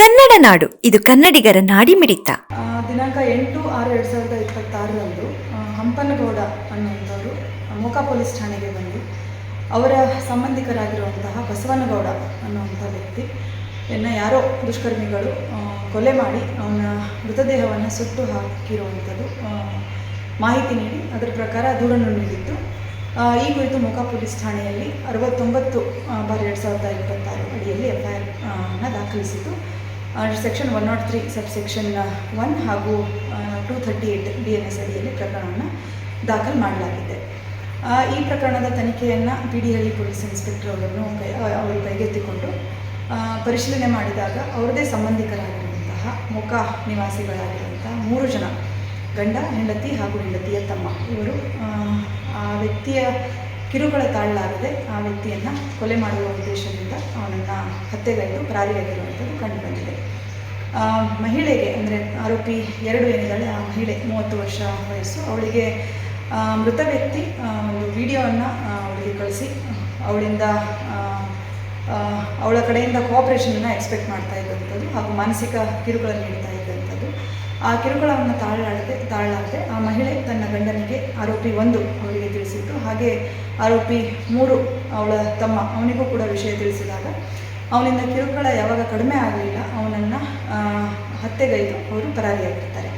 ಕನ್ನಡ ನಾಡು ಇದು ಕನ್ನಡಿಗರ ನಾಡಿಮಿಡಿತ. ದಿನಾಂಕ 8/6/2026ರಂದು ಹಂಪನಗೌಡ ಅನ್ನುವಂಥವರು ಮೋಕಾ ಪೊಲೀಸ್ ಠಾಣೆಗೆ ಬಂದು ಅವರ ಸಂಬಂಧಿಕರಾಗಿರುವಂತಹ ಬಸವನಗೌಡ ಅನ್ನುವಂಥ ವ್ಯಕ್ತಿಯನ್ನು ಯಾರೋ ದುಷ್ಕರ್ಮಿಗಳು ಕೊಲೆ ಮಾಡಿ ಅವನ ಮೃತದೇಹವನ್ನು ಸುಟ್ಟು ಹಾಕಿರುವಂಥದ್ದು ಮಾಹಿತಿ ನೀಡಿ ಅದರ ಪ್ರಕಾರ ದೂರನ್ನು ನೀಡಿದ್ದು. ಈ ಕುರಿತು ಮೋಕಾ ಪೊಲೀಸ್ ಠಾಣೆಯಲ್ಲಿ 69/2026 ಅಡಿಯಲ್ಲಿ FIR ದಾಖಲಿಸಿದ್ದು ಸೆಕ್ಷನ್ 103 ಸಬ್ಸೆಕ್ಷನ್ 1 ಹಾಗೂ 238 BNS ಅಡಿಯಲ್ಲಿ ಪ್ರಕರಣವನ್ನು ದಾಖಲು ಮಾಡಲಾಗಿದೆ. ಈ ಪ್ರಕರಣದ ತನಿಖೆಯನ್ನು ಪಿಡಿಹಳ್ಳಿ ಪೊಲೀಸ್ ಇನ್ಸ್ಪೆಕ್ಟರ್ ಅವರು ಕೈಗೆತ್ತಿಕೊಂಡು ಪರಿಶೀಲನೆ ಮಾಡಿದಾಗ ಅವರದೇ ಸಂಬಂಧಿಕರಾಗಿರುವಂತಹ ಮೋಕಾ ನಿವಾಸಿಗಳಾಗಿರುವಂತಹ 3 ಜನ ಗಂಡ, ಹೆಂಡತಿ ಹಾಗೂ ಹೆಂಡತಿಯ ತಮ್ಮ ಇವರು ಆ ವ್ಯಕ್ತಿಯ ಕಿರುಕುಳ ತಾಳಲಾರದೆ ಆ ವ್ಯಕ್ತಿಯನ್ನು ಕೊಲೆ ಮಾಡುವ ಉದ್ದೇಶದಿಂದ ಅವನನ್ನು ಹತ್ಯೆಗೈದು ಪರಾರಿಯಾಗಿರುವಂಥದ್ದು ಕಂಡುಬಂದಿದೆ. ಮಹಿಳೆಗೆ ಅಂದರೆ ಆರೋಪಿ 2 ಏನಿದ್ದಾಳೆ ಆ ಮಹಿಳೆ 30 ವರ್ಷ ವಯಸ್ಸು, ಅವಳಿಗೆ ಮೃತ ವ್ಯಕ್ತಿ ಒಂದು ವಿಡಿಯೋವನ್ನು ಅವಳಿಗೆ ಕಳಿಸಿ ಅವಳ ಕಡೆಯಿಂದ ಕೋಆಪ್ರೇಷನನ್ನು ಎಕ್ಸ್ಪೆಕ್ಟ್ ಮಾಡ್ತಾ ಇದ್ದಂಥದ್ದು ಹಾಗೂ ಮಾನಸಿಕ ಕಿರುಕುಳ ನೀಡ್ತಾ ಇದ್ದಂಥದ್ದು. ಆ ಕಿರುಕುಳವನ್ನು ತಾಳಲಾರದೆ ಆ ಮಹಿಳೆ ತನ್ನ ಗಂಡನಿಗೆ ಆರೋಪಿ 1 ಅವರಿಗೆ ತಿಳಿಸಿದ್ದು, ಹಾಗೆ ಆರೋಪಿ 3 ಅವಳ ತಮ್ಮ ಅವನಿಗೂ ಕೂಡ ವಿಷಯ ತಿಳಿಸಿದಾಗ ಅವನಿಂದ ಕಿರುಕುಳ ಯಾವಾಗ ಕಡಿಮೆ ಆಗಲಿಲ್ಲ ಅವನನ್ನು ಹತ್ಯೆಗೈದು ಅವರು ಪರಾರಿಯಾಗಿರ್ತಾರೆ.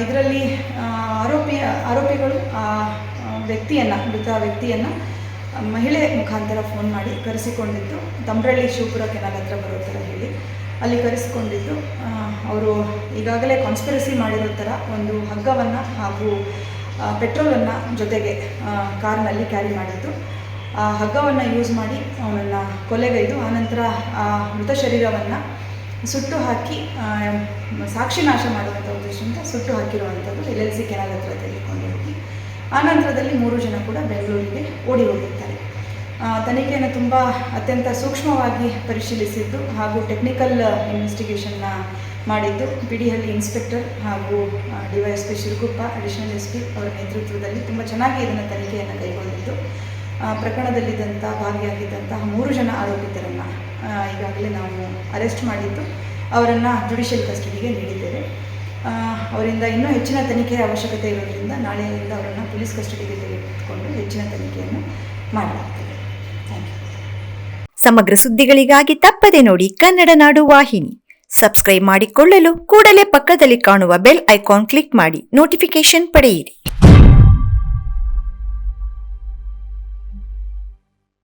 ಇದರಲ್ಲಿ ಆರೋಪಿಗಳು ಆ ಮೃತ ವ್ಯಕ್ತಿಯನ್ನು ಮಹಿಳೆ ಮುಖಾಂತರ ಫೋನ್ ಮಾಡಿ ಕರೆಸಿಕೊಂಡಿದ್ದು, ತಮ್ರಳ್ಳಿ ಶಿವಪುರ ಕೆನಾಲ್ ಹತ್ರ ಬರೋ ಥರ ಹೇಳಿ ಅಲ್ಲಿ ಕರೆಸಿಕೊಂಡಿದ್ದು, ಅವರು ಈಗಾಗಲೇ ಕಾನ್ಸ್ಪಿರಸಿ ಮಾಡಿರೋ ಥರ ಒಂದು ಹಗ್ಗವನ್ನು ಹಾಗೂ ಪೆಟ್ರೋಲನ್ನು ಜೊತೆಗೆ ಕಾರ್ನಲ್ಲಿ ಕ್ಯಾರಿ ಮಾಡಿದ್ದು, ಆ ಹಗ್ಗವನ್ನು ಯೂಸ್ ಮಾಡಿ ಅವನನ್ನು ಕೊಲೆಗೈದು ಆನಂತರ ಆ ಮೃತ ಶರೀರವನ್ನು ಸುಟ್ಟು ಹಾಕಿ ಸಾಕ್ಷಿ ನಾಶ ಮಾಡುವಂಥ ಉದ್ದೇಶದಿಂದ ಸುಟ್ಟು ಹಾಕಿರುವಂಥದ್ದು LLC ಕೆನಾಲ್ ಹತ್ರ ತೆಗೆದುಕೊಂಡು ಹೋಗಿ ಆನಂತರದಲ್ಲಿ 3 ಜನ ಕೂಡ ಬೆಂಗಳೂರಿಗೆ ಓಡಿ ಹೋಗಿರ್ತಾರೆ. ತನಿಖೆಯನ್ನು ತುಂಬ ಅತ್ಯಂತ ಸೂಕ್ಷ್ಮವಾಗಿ ಪರಿಶೀಲಿಸಿದ್ದು ಹಾಗೂ ಟೆಕ್ನಿಕಲ್ ಇನ್ವೆಸ್ಟಿಗೇಷನ್ನ ಮಾಡಿದ್ದು ಪಿಡಿಹಳ್ಳಿ ಇನ್ಸ್ಪೆಕ್ಟರ್ ಹಾಗೂ DYSP ಶಿರಗುಪ್ಪ ಅಡಿಷನಲ್ SP ಅವರ ನೇತೃತ್ವದಲ್ಲಿ ತುಂಬ ಚೆನ್ನಾಗಿ ಇದನ್ನು ತನಿಖೆಯನ್ನು ಕೈಗೊಂಡಿದ್ದು, ಪ್ರಕರಣದಲ್ಲಿದ್ದಂಥ ಭಾಗಿಯಾಗಿದ್ದಂತಹ 3 ಜನ ಆರೋಪಿತರನ್ನು ಈಗಾಗಲೇ ನಾವು ಅರೆಸ್ಟ್ ಮಾಡಿದ್ದು ಅವರನ್ನು ಜುಡಿಷಿಯಲ್ ಕಸ್ಟಡಿಗೆ ನೀಡಿದ್ದೇವೆ. ಅವರಿಂದ ಇನ್ನೂ ಹೆಚ್ಚಿನ ತನಿಖೆಯ ಅವಶ್ಯಕತೆ ಇರೋದರಿಂದ ನಾಳೆಯಿಂದ ಅವರನ್ನು ಪೊಲೀಸ್ ಕಸ್ಟಡಿಗೆ ತೆಗೆದುಕೊಂಡು ಹೆಚ್ಚಿನ ತನಿಖೆಯನ್ನು ಮಾಡಲಾಗ್ತದೆ. Thank you. ಸಮಗ್ರ ಸುದ್ದಿಗಳಿಗಾಗಿ ತಪ್ಪದೆ ನೋಡಿ ಕನ್ನಡ ನಾಡು ವಾಹಿನಿ. ಸಬ್ಸ್ಕ್ರೈಬ್ ಮಾಡಿಕೊಳ್ಳಲು ಕೂಡಲೇ ಪಕ್ಕದಲ್ಲಿ ಕಾಣುವ ಬೆಲ್ ಐಕಾನ್ ಕ್ಲಿಕ್ ಮಾಡಿ ನೋಟಿಫಿಕೇಶನ್ ಪಡೆಯಿರಿ.